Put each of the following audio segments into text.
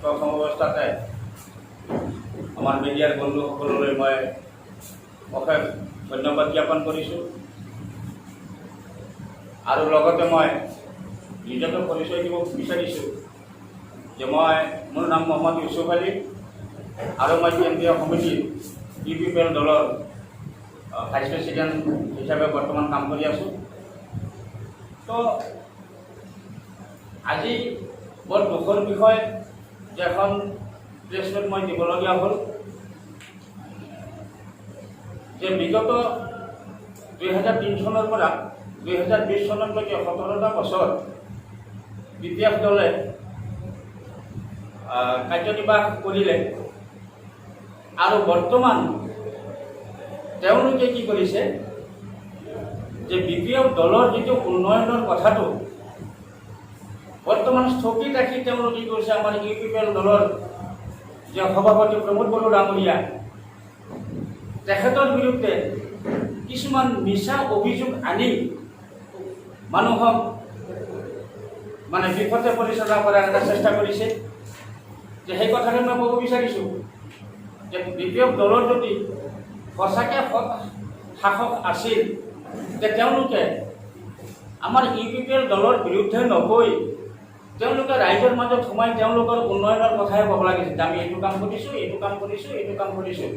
প্ৰথম অৱস্থাতে আমাৰ মিডিয়াৰ বন্ধুসকললৈ মই অশেষ ধন্যবাদ জ্ঞাপন কৰিছোঁ আৰু লগতে মই নিজকে পৰিচয় দিব বিচাৰিছোঁ যে মোৰ নাম মহম্মদ ইউছুফ আলী আৰু মই কেন্দ্ৰীয় সমিতিৰ UPPL দলৰ ভাইচ প্ৰেচিডেণ্ট হিচাপে বৰ্তমান কাম কৰি আছোঁ। তো আজি বৰ দুখৰ বিষয় যে এখন প্ৰেছ নোট মই দিবলগীয়া হ'ল যে বিগত 2003 চনৰ পৰা 2020 চনলৈকে 17টা বছৰ BPF দলে কাৰ্যনিৰ্বাহ কৰিলে আৰু বৰ্তমান তেওঁলোকে কি কৰিছে যে BPF দলৰ যিটো উন্নয়নৰ কথাটো বৰ্তমান স্থগিত ৰাখি তেওঁলোকে কি কৰিছে আমাৰ UPPL দলৰ যে সভাপতি প্ৰমোদ বড়ো ডাঙৰীয়া তেখেতৰ বিৰুদ্ধে কিছুমান মিছা অভিযোগ আনি মানুহক মানে বিপথে পৰিচালনা কৰাৰ এটা চেষ্টা কৰিছে। যে সেই কথাটো মই ক'ব বিচাৰিছোঁ যে BPF দলৰ যদি সঁচাকৈ শাসক আছিল যে তেওঁলোকে আমাৰ UPPL দলৰ বিৰুদ্ধে নকৈ তেওঁলোকে ৰাইজৰ মাজত সোমাই তেওঁলোকৰ উন্নয়নৰ কথাই ক'ব লাগিছিল যে আমি এইটো কাম কৰিছোঁ এইটো কাম কৰিছোঁ এইটো কাম কৰিছোঁ,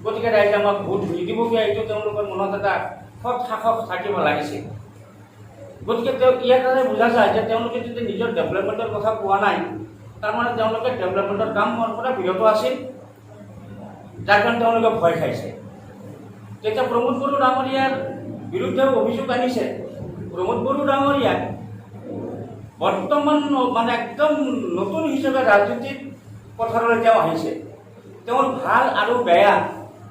গতিকে ৰাইজে আমাক ভোট নিদিবগৈ, এইটো তেওঁলোকৰ মনত এটা সৎ শাসক থাকিব লাগিছিল। গতিকে ইয়াৰ দ্বাৰা বুজা যায় যে তেওঁলোকে যদি নিজৰ ডেভেলপমেণ্টৰ কথা কোৱা নাই, তাৰমানে তেওঁলোকে ডেভেলপমেণ্টৰ কামৰ পৰা বিৰত আছিল, যাৰ কাৰণে তেওঁলোকে ভয় খাইছে। তেতিয়া প্ৰমোদ বড়ো ডাঙৰীয়াৰ বিৰুদ্ধে অভিযোগ আনিছে। প্ৰমোদ বড়ো ডাঙৰীয়া বৰ্তমান মানে একদম নতুন হিচাপে ৰাজনীতিৰ পথাৰলৈ তেওঁ আহিছে। তেওঁৰ ভাল আৰু বেয়া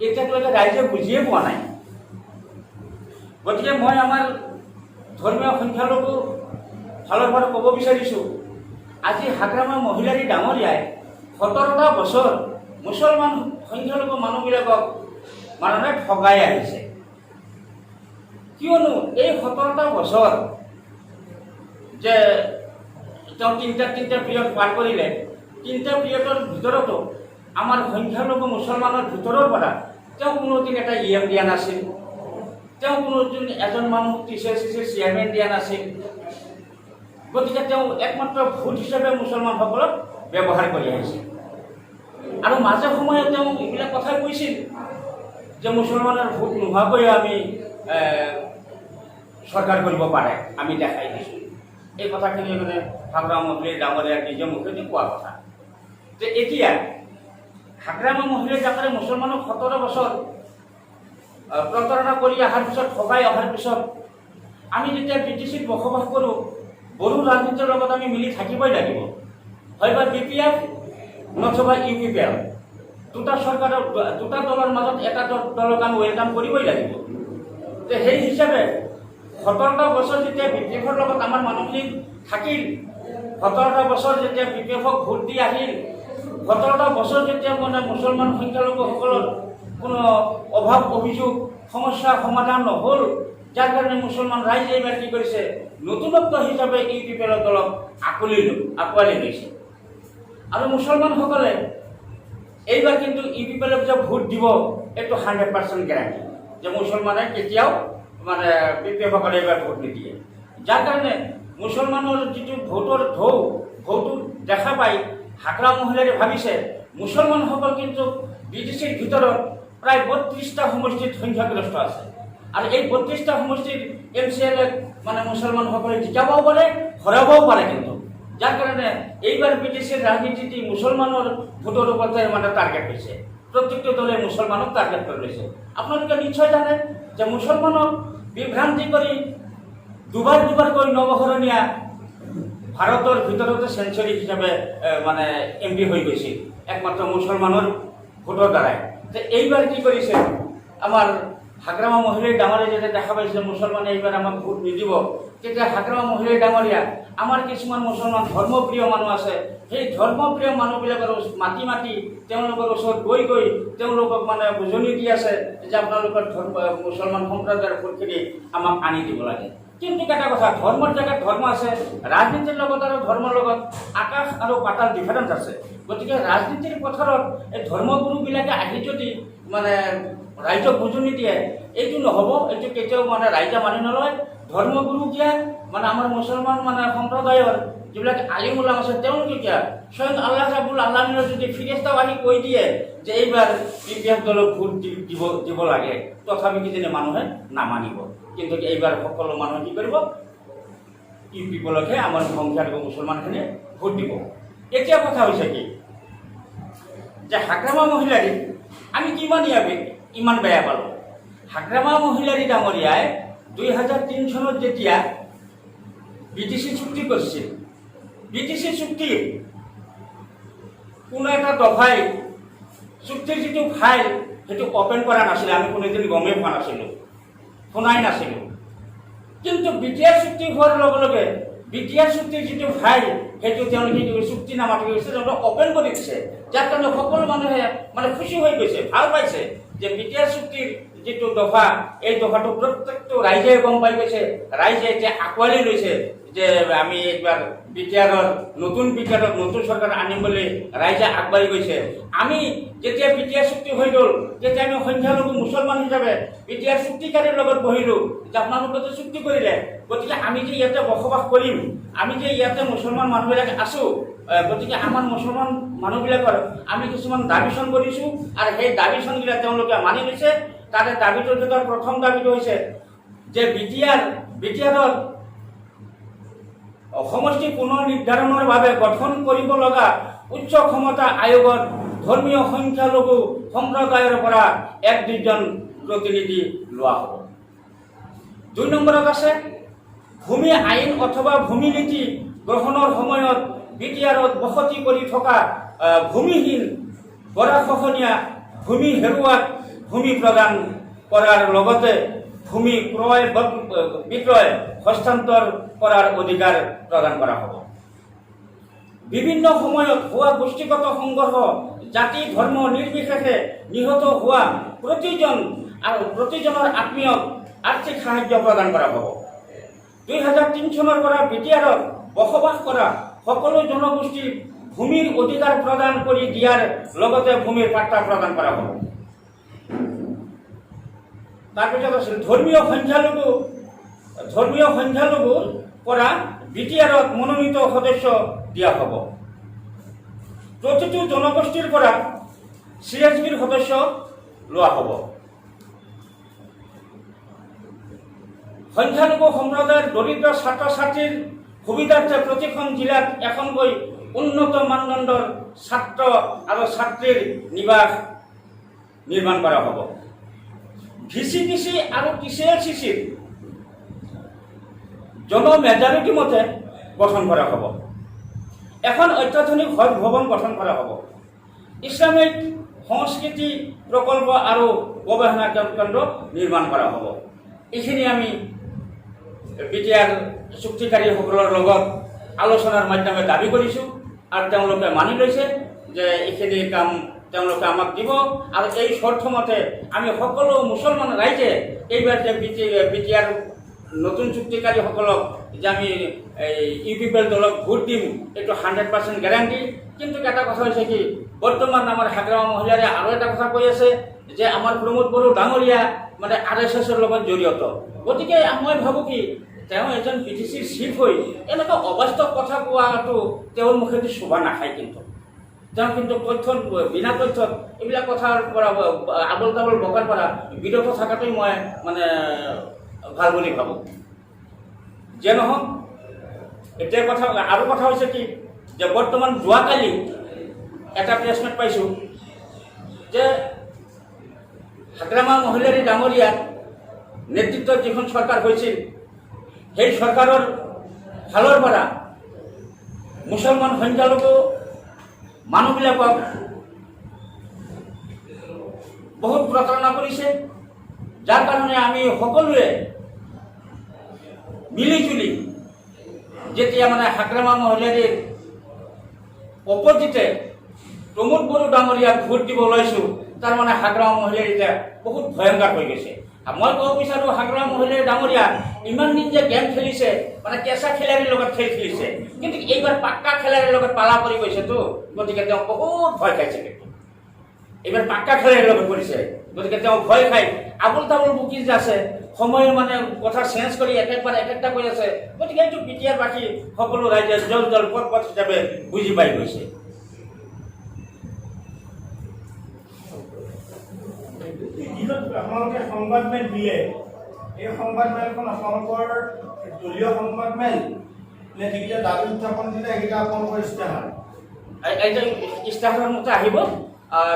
এতিয়ালৈকে ৰাইজে বুজিয়ে পোৱা নাই। গতিকে মই আমাৰ ধৰ্মীয় সংখ্যালঘু ফালৰ পৰা ক'ব বিচাৰিছোঁ, আজি হাগ্ৰামা মহিলাৰী ডাঙৰীয়াই 17টা বছৰ মুছলমান সংখ্যালঘু মানুহবিলাকক মানে ঠগাই আহিছে। কিয়নো এই 17টা বছৰ যে তেওঁ তিনিটা পিৰিয়ড পাৰ কৰিলে, তিনিটা পিৰিয়ডৰ ভিতৰতো আমাৰ সংখ্যালঘু মুছলমানৰ ভিতৰৰ পৰা তেওঁ কোনোদিন এটা EM দিয়া নাছিল, তেওঁ কোনোদিন এজন মানুহ TCC চেয়াৰমেন দিয়া নাছিল। গতিকে তেওঁ একমাত্ৰ ভোট হিচাপে মুছলমানসকলক ব্যৱহাৰ কৰি আহিছে। আৰু মাজে সময়ে তেওঁ এইবিলাক কথা কৈছিল যে মুছলমানৰ ভোট নোহোৱাকৈ আমি চৰকাৰ কৰিব পাৰে, আমি দেখাই দিছোঁ। এই কথাখিনি মানে হাগ্ৰামা মহিলাৰী ডাঙৰীয়াৰ নিজে মুখেদি কোৱা কথা। যে এতিয়া হাগ্ৰামা মহিলাৰী ডাঙৰীয়া মুছলমানক 17 বছৰ প্ৰতাৰণা কৰি অহাৰ পিছত, ঠগাই অহাৰ পিছত আমি যেতিয়া BTCত বসবাস কৰোঁ, বড়ো ৰাজনীতিৰ লগত আমি মিলি থাকিবই লাগিব। হয়বা BPF নতুবা UPPL, দুটা চৰকাৰৰ দুটা দলৰ মাজত এটা দলক আমি ৱেলকাম কৰিবই লাগিব। যে সেই হিচাপে 17টা বছৰ যেতিয়া BPFৰ লগত আমাৰ মানুহখিনি থাকিল, 17টা বছৰ যেতিয়া BPFক ভোট দি আহিল, 17টা বছৰ যেতিয়া মানে মুছলমান সংখ্যালঘুসকলৰ কোনো অভাৱ অভিযোগ সমস্যা সমাধান নহ'ল, যাৰ কাৰণে মুছলমান ৰাইজে এইবাৰ কি কৰিছে, নতুনত্ব হিচাপে UPPL দলক আঁকোৱালি লৈছে। আৰু মুছলমানসকলে এইবাৰ কিন্তু UPPLক যে ভোট দিব, এইটো 100% গেৰাণ্টি যে মুছলমানে কেতিয়াও মানে BPFসকলে এইবাৰ ভোট নিদিয়ে। যাৰ কাৰণে মুছলমানৰ যিটো ভোটৰ ঢৌটো দেখা পাই হাগ্ৰামা মহিলাৰী ভাবিছে মুছলমানসকল কিন্তু BTCৰ ভিতৰত প্ৰায় 32টা সমষ্টিত সংখ্যাগৰিষ্ঠ আছে, আৰু এই 32টা সমষ্টিৰ MCLA মানে মুছলমানসকলে জিকাবও পাৰে, হৰাবও পাৰে। কিন্তু যাৰ কাৰণে এইবাৰ BTCৰ ৰাজনীতি মুছলমানৰ ভোটৰ ওপৰতে মানে টাৰ্গেট হৈছে, প্ৰত্যেকটো দলে মুছলমানক টাৰ্গেট কৰি লৈছে। আপোনালোকে নিশ্চয় জানে যে মুছলমানক বিভ্ৰান্তি কৰি দুবাৰকৈ নৱশৰণীয়া ভাৰতৰ ভিতৰতে চেঞ্চুৰী হিচাপে মানে MP হৈ গৈছিল একমাত্ৰ মুছলমানৰ ভোটৰ দ্বাৰাই। যে এইবাৰ কি কৰিছে আমাৰ হাগ্ৰামা মহিলাৰী ডাঙৰীয়া যেতিয়া দেখা পাইছে মুছলমানে এইবাৰ আমাক ভোট নিদিব, তেতিয়া হাগ্ৰামা মহিলাৰী ডাঙৰীয়া আমাৰ কিছুমান মুছলমান ধৰ্মপ্ৰিয় মানুহ আছে, সেই ধৰ্মপ্ৰিয় মানুহবিলাকৰ মাতি তেওঁলোকৰ ওচৰত গৈ তেওঁলোকক মানে বুজনি দি আছে যে আপোনালোকৰ মুছলমান সম্প্ৰদায়ৰ ভোটখিনি আমাক আনি দিব লাগে। কিন্তু এটা কথা, ধৰ্মৰ জেগাত ধৰ্ম আছে, ৰাজনীতিৰ লগত আৰু ধৰ্মৰ লগত আকাশ আৰু পাতাল ডিফাৰেঞ্চ আছে। গতিকে ৰাজনীতিৰ পথাৰত এই ধৰ্মগুৰুবিলাকে আহি যদি মানে ৰাইজক বুজনি দিয়ে, এইটো নহ'ব, এইটো কেতিয়াও মানে ৰাইজে মানি নলয়। ধৰ্মগুৰু কিয়া মানে আমাৰ মুছলমান মানে সম্প্ৰদায়ৰ যিবিলাক আলিম ওলাম আছে, তেওঁলোকে কিয়া স্বয়ং আল্লাহ ৰাব্বুল আলামিনৰ যদি ফিৰিষ্টাও আহি কৈ দিয়ে যে এইবাৰ BPF দলক ভোট দিব লাগে, তথাপি কিজানি মানুহে নামানিব। কিন্তু এইবাৰ সকলো মানুহে কি কৰিব, ইউপিপলকহে আমাৰ সংখ্যালঘু মুছলমানখিনিয়ে ভোট দিব। এতিয়া কথা হৈছে কি যে হাগ্ৰামা মহিলাৰী আমি ইমান বেয়া পালোঁ। হাগ্ৰামা মহিলাৰী ডাঙৰীয়াই 2003 চনত যেতিয়া BTC চুক্তি কৰিছিল, BTC চুক্তিৰ কোনো এটা দফাই চুক্তিৰ যিটো ফাইল সেইটো অপেন কৰা নাছিলে, আমি কোনোদিন গমেই পোৱা নাছিলোঁ, শুনাই নাছিলোঁ। কিন্তু BTR চুক্তি হোৱাৰ লগে লগে BTR চুক্তিৰ যিটো ফাইল সেইটো তেওঁলোকে চুক্তি নামাতি গৈছে, তেওঁলোকে অপেন কৰি দিছে, যাৰ কাৰণে সকলো মানুহে মানে খুচি হৈ গৈছে, ভাল পাইছে যে BTR চুক্তিৰ যিটো দফা, এই দফাটো প্ৰত্যেকটো ৰাইজে গম পাই গৈছে। ৰাইজে এতিয়া আঁকোৱালি লৈছে যে আমি এইবাৰ নতুন চৰকাৰ আনিম বুলি ৰাইজে আগবাঢ়ি গৈছে। আমি যেতিয়া BTR চুক্তি হৈ গ'ল, তেতিয়া আমি সংখ্যালঘু মুছলমান হিচাপে BTR চুক্তিকাৰীৰ লগত বহিলোঁ যে আপোনালোকে চুক্তি কৰিলে, গতিকে আমি যে ইয়াতে বসবাস কৰিম, আমি যে ইয়াতে মুছলমান মানুহবিলাক আছোঁ, গতিকে আমাৰ মুছলমান মানুহবিলাকৰ আমি কিছুমান দাবী-চন কৰিছোঁ আৰু সেই দাবী-চনবিলাক তেওঁলোকে মানি লৈছে। তাতে দাবীটোৰ ভিতৰত প্ৰথম দাবীটো হৈছে যে BTR সমষ্টি পুনৰ নিৰ্ধাৰণৰ বাবে গঠন কৰিব লগা উচ্চ ক্ষমতা আয়োগত ধৰ্মীয় সংখ্যালঘু সম্প্ৰদায়ৰ পৰা 1-2 জন প্ৰতিনিধি লোৱা হ'ব। 2 নম্বৰত আছে ভূমি আইন অথবা ভূমি নীতি গ্ৰহণৰ সময়ত BTRত বসতি কৰি থকা ভূমিহীন গৰাখহনীয়া ভূমি হেৰুৱাক ভূমি প্ৰদান কৰাৰ লগতে ভূমি ক্ৰয় বিক্ৰয় হস্তান্তৰ কৰাৰ অধিকাৰ প্ৰদান কৰা হ'ব। বিভিন্ন সময়ত হোৱা গোষ্ঠীগত সংঘৰ্ষ, জাতি ধৰ্ম নিৰ্বিশেষে নিহত হোৱা প্ৰতিজনৰ আত্মীয়ক আৰ্থিক সাহায্য প্ৰদান কৰা হ'ব। 2003 চনৰ পৰা BTRত বসবাস কৰা সকলো জনগোষ্ঠীক ভূমিৰ অধিকাৰ প্ৰদান কৰি দিয়াৰ লগতে ভূমিৰ পাট্টা প্ৰদান কৰা হ'ব। তাৰপিছত আছিল ধৰ্মীয় সংখ্যালঘুৰ পৰা BTRত মনোনীত সদস্য দিয়া হ'ব। প্ৰতিটো জনগোষ্ঠীৰ পৰা CSBৰ সদস্য লোৱা হ'ব। সংখ্যালঘু সম্প্ৰদায়ৰ দৰিদ্ৰ ছাত্ৰ ছাত্ৰীৰ সুবিধাৰ্থে প্ৰতিখন জিলাত এখনকৈ উন্নত মানদণ্ডৰ ছাত্ৰ আৰু ছাত্ৰীৰ নিবাস নিৰ্মাণ কৰা হ'ব। VCDC আৰু TCLCCৰ জনমেজৰিটি মতে গঠন কৰা হ'ব। এখন অত্যাধুনিক হজ ভৱন গঠন কৰা হ'ব। ইছলামিক সংস্কৃতি প্ৰকল্প আৰু গৱেষণা কেন্দ্ৰ নিৰ্মাণ কৰা হ'ব। এইখিনি আমি BTR চুক্তিকাৰীসকলৰ লগত আলোচনাৰ মাধ্যমে দাবী কৰিছোঁ আৰু তেওঁলোকে মানি লৈছে যে এইখিনি কাম তেওঁলোকে আমাক দিব আৰু এই শৰ্তমতে আমি সকলো মুছলমান ৰাইজে এইবাৰ যে BTR নতুন চুক্তিকাৰীসকলক যে আমি ইউপিপিএল দলক ভোট দিম, এইটো 100% গেৰাণ্টি। কিন্তু এটা কথা হৈছে কি, বৰ্তমান আমাৰ হাগ্ৰামা মহিলাৰে আৰু এটা কথা কৈ আছে যে আমাৰ প্ৰমোদ বড়ো ডাঙৰীয়া মানে RSSৰ লগত জড়িত। গতিকে মই ভাবোঁ কি তেওঁ এজন BTCৰ চিফ হৈ এনেকুৱা অবাস্তৱ কথা কোৱাটো তেওঁৰ মুখেদি শোভা নাখায়। তেওঁ কিন্তু বিনা তথ্যত এইবিলাক কথাৰ পৰা আবল তাবল বকাৰ পৰা বিৰত থকাটোই মই মানে ভাল বুলি ভাবোঁ। যে নহওক, এতিয়া আৰু কথা হৈছে কি যে বৰ্তমান যোৱাকালি এটা প্ৰেছমেট পাইছোঁ যে হাগ্ৰামা মহিলাৰী ডাঙৰীয়াৰ নেতৃত্বত যিখন চৰকাৰ হৈছিল, সেই চৰকাৰৰ ফালৰ পৰা মুছলমান সংখ্যালঘু মানুহবিলাকক বহুত প্ৰতাৰণা কৰিছে, যাৰ কাৰণে আমি সকলোৱে মিলিজুলি যেতিয়া মানে হাগ্ৰামা মহিলাৰীৰ অপজিটে প্ৰমোদ বড়ো ডাঙৰীয়াক ভোট দিব লৈছোঁ, তাৰ মানে হাগ্ৰামা মহিলাৰী এতিয়া বহুত ভয়ংকৰ হৈ গৈছে। মই ক'ব বিচাৰোঁ হাগ্ৰাম মহিলাই ডাঙৰীয়া ইমান দিন যে গেম খেলিছে মানে কেঁচা খেলাৰীৰ লগত খেল খেলিছে, কিন্তু এইবাৰ পাক্কা খেলাৰীৰ লগত পালা পৰি গৈছেতো, গতিকে তেওঁ বহুত ভয় খাইছে। কিন্তু এইবাৰ পাক্কা খেলাৰীৰ লগত কৰিছে, গতিকে তেওঁ ভয় খাই আবুল তাবুল বুকি যে আছে সময় মানে কথা চেঞ্জ কৰি একেবাৰে একেটা কৈ আছে, গতিকে এইটো বিটিআৰ বাকী সকলো ৰাইজে জল জল পথ পথ হিচাপে বুজি পাই গৈছে। আপোনালোকে সংবাদমেল দিলে, এই সংবাদমেলখন আপোনালোকৰ দলীয় সংবাদমেল নে যিকেইটা দাবী উত্থাপন দিলে সেইকেইটা আপোনালোকৰ ইস্তাহাৰ? এইটো ইস্তাহাৰৰ মতে আহিব,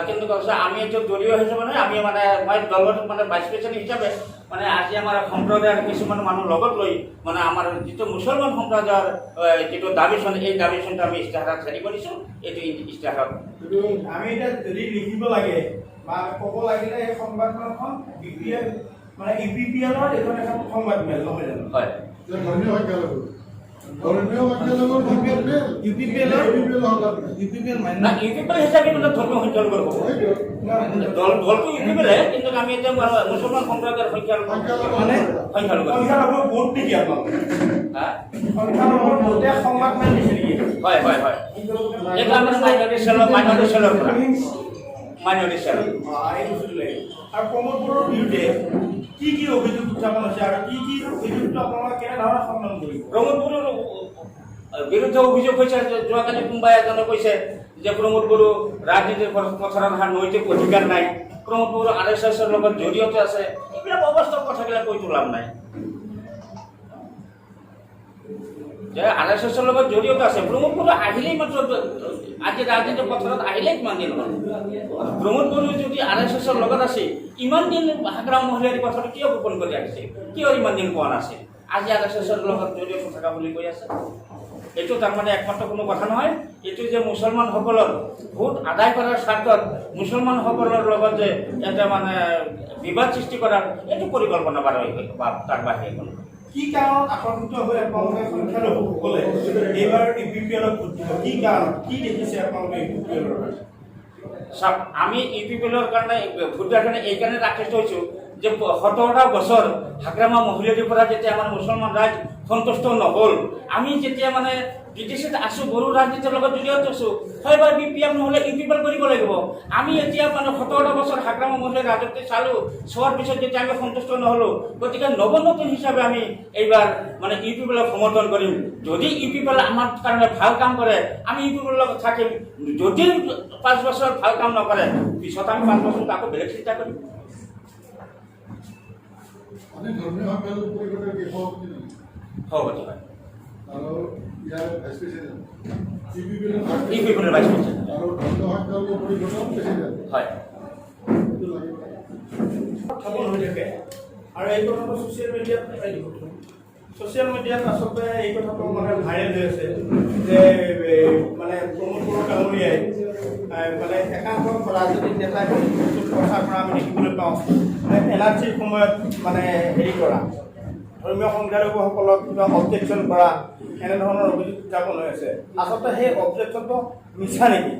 কিন্তু আমি এইটো দলীয় হিচাপে নহয়, আমি মানে মই দলৰ মানে ভাইচ প্ৰেচিডেণ্ট হিচাপে মানে আজি আমাৰ সম্প্ৰদায়ৰ কিছুমান মানুহ লগত লৈ মানে আমাৰ যিটো মুছলমান সম্প্ৰদায়ৰ যিটো দাবীচোন, এই দাবীচোনটো আমি ইস্তাহাৰত হেৰি কৰিছোঁ। এইটো ইস্তাহাৰত আমি এতিয়া যদি লিখিব লাগে বা ক'ব লাগিলে এই সংবাদমেলখন BPL মানে UPPLৰ এইখন এখন সংবাদমেল নহয় জানো? হয়। UPPL হিচাপে মানে ধৰ্মীয় সংখ্যালঘুৰ হ'ব। দলটো UPPL, কিন্তু আমি এতিয়া মুছলমান সম্প্ৰদায়ৰ সংখ্যালঘু ভোট নেকি আপোনালোকে? সংখ্যালঘুৰ ভোটে সংবাদমেল দিছে নেকি? হয় হয় হয়, এইটো আমাৰ মাইনৰিটি চেলৰ পৰা মাইনৰিটি চেল। আৰু প্ৰমোদ বড়োৰ বিৰুদ্ধে কি কি অভিযোগ উত্থাপন হৈছে আৰু কি কি অভিযোগটো আপোনালোকে কেনেধৰণে সন্ধান কৰিব? প্ৰমোদ বড়োৰ বিৰুদ্ধে অভিযোগ হৈছে যে যোৱাকালি কোনোবাই এজনে কৈছে যে প্ৰমোদ বড়ো ৰাজনীতিৰ পথাৰত অহাৰ নৈতিক অধিকাৰ নাই, প্ৰমোদ বড়ো RSSৰ লগত জড়িত আছে। এইবিলাক অবাস্তৱ কথাবিলাক কৈ লাভ নাই। যে RSSৰ লগত জড়িত আছে, প্ৰমোদ বড়ো আহিলেই মাত্ৰ আজি ৰাজনীতিৰ পথাৰত আহিলেই কিমান দিন হ'ল? প্ৰমোদ বড়ো যদি RSSৰ লগত আছে, ইমান দিন হাগ্ৰাম মহিলাৰ কথাটো কিয় গোপন কৰি ৰাখিছে? কিয় ইমান দিন কোৱা নাছিল? আজি RSSৰ লগত জড়িত থকা বুলি কৈ আছে। এইটো তাৰমানে একমাত্ৰ কোনো কথা নহয়। এইটো যে মুছলমানসকলৰ ভোট আদায় কৰাৰ স্বাৰ্থত মুছলমানসকলৰ লগত যে এটা মানে বিবাদ সৃষ্টি কৰাৰ এইটো পৰিকল্পনা বা তাৰ বাহিৰে কোনো। কি কাৰণত আকৰ্ষিত হৈ আপোনালোকে সংখ্যালঘুসকলে এইবাৰ UPPLক ভোট দিব? কি কাৰণ, কি দেখিছে আপোনালোকে UPPLৰ? চাওক, আমি UPPLৰ কাৰণে ভোট দিয়াৰ কাৰণে এইকাৰণে আকৃষ্ট হৈছোঁ যে 17টা বছৰ হাগ্ৰামা মহিলাৰ পৰা যেতিয়া আমাৰ মুছলমান ৰাইজ সন্তুষ্ট নহ'ল, আমি যেতিয়া মানে BTCত আছোঁ, বড়ো ৰাজনীতিৰ লগত জড়িত আছোঁ, হয় বা BPF নহ'লে UPPL কৰিব লাগিব। আমি এতিয়া মানে 17টা বছৰ হাগ্ৰামা মহিলাৰ ৰাজত্ব চালোঁ, চোৱাৰ পিছত যেতিয়া আমি সন্তুষ্ট নহ'লোঁ, গতিকে নতুন হিচাপে আমি এইবাৰ মানে UPPLক সমৰ্থন কৰিম। যদি UPPL আমাৰ কাৰণে ভাল কাম কৰে, আমি UPPLৰ লগত থাকিম। যদি 5 বছৰ ভাল কাম নকৰে, পিছত আমি 5 বছৰ আকৌ বেলেগ চিন্তা কৰিম। সভাপতি হয় আৰু ইয়াৰ ভাইচ প্ৰেচিডেণ্ট UPPLৰ ভাইচ প্ৰেচিডেণ্ট আৰু হয়। উত্থাপন হৈ থাকে আৰু এই কথাটো ছ'চিয়েল মিডিয়াত আচলতে এই কথাটো মানে ভাইৰেল হৈ আছে যে মানে প্ৰমোদ বড়ো ডাঙৰীয়াই মানে একাংশ ৰাজনৈতিক নেতাই প্ৰচাৰ কৰা আমি দেখিবলৈ পাওঁ। NRCৰ সময়ত মানে হেৰি কৰা, ধৰ্মীয় সংখ্যালঘুসকলক কিবা অবজেকশ্যন কৰা, এনেধৰণৰ অভিযোগ উত্থাপন হৈ আছে। আচলতে সেই অবজেকশ্যনটো মিছা নেকি?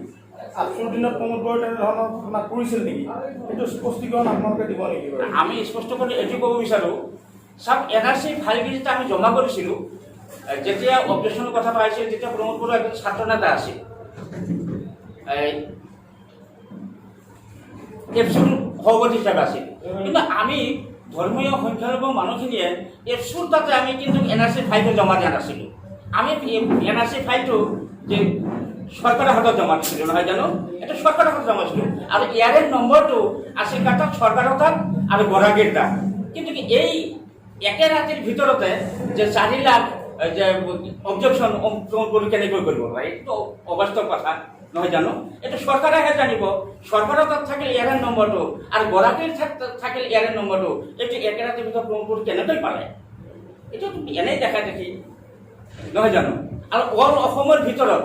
আচুৰ দিনত প্ৰমোদ বড়োই তেনেধৰণৰ ঘটনা কৰিছিল নেকি? সেইটো স্পষ্টীকৰণ আপোনালোকে দিব নেকি? আমি স্পষ্ট কৰি এইটো ক'ব বিচাৰোঁ, চাওক, NRC ফাইলকেইটা আমি জমা কৰিছিলোঁ যেতিয়া অবজেকশ্যনৰ কথাটো আহিছিল, তেতিয়া প্ৰমোদ বড়ো এজন ছাত্ৰ নেতা আছিল, এপচুৰ সভাপতি হিচাপে আছিল। কিন্তু আমি ধৰ্মীয় সংখ্যালঘু মানুহখিনিয়ে এপচুৰ তাতে আমি কিন্তু NRC ফাইলটো জমা দিয়া নাছিলোঁ। আমি NRC ফাইলটো যে চৰকাৰৰ হাতত জমা দিছিলোঁ, নহয় জানো? এইটো চৰকাৰৰ হাতত জমা দিছিলোঁ আৰু ইয়াৰে নম্বৰটো আছিল তাত চৰকাৰৰ তাত আৰু গৰাকীৰ তাত। কিন্তু এই একে ৰাতিৰ ভিতৰতে যে 4 লাখ যে অবজেকশ্যন কেনেকৈ কৰিব পাৰে, এইটো অবাস্তৱ কথা, নহয় জানো? এইটো চৰকাৰেহে জানিব। চৰকাৰৰ তাত থাকিল ইয়াৰে নম্বৰটো আৰু গৰাকীৰ থাকিল ইয়াৰে নম্বৰটো, এইটো একে ৰাতিৰ ভিতৰত প্ৰমোদ কেনেকৈ পালে? এইটো এনেই দেখা দেখি, নহয় জানো? আৰু অল অসমৰ ভিতৰত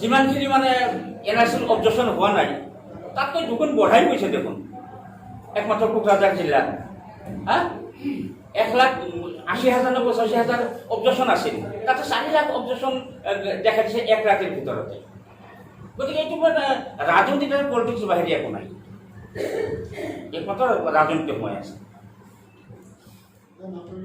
যিমানখিনি মানে NRCৰ অবজেকশ্যন হোৱা নাই, তাতকৈ দুগুণ বঢ়াই গৈছে দেখোন একমাত্ৰ কোকৰাঝাৰ জিলাত। 1,80,000 নে 85,000 অবজেকশ্যন আছিল, তাতে 4 লাখ অবজেকশ্যন দেখা দিছে এক ৰাতিৰ ভিতৰতে। গতিকে এইটো মানে ৰাজনীতিৰ পলিটিক্স বাহিৰে একো নাই। একমাত্ৰ ৰাজনীতি সোমাই আছে। নাটক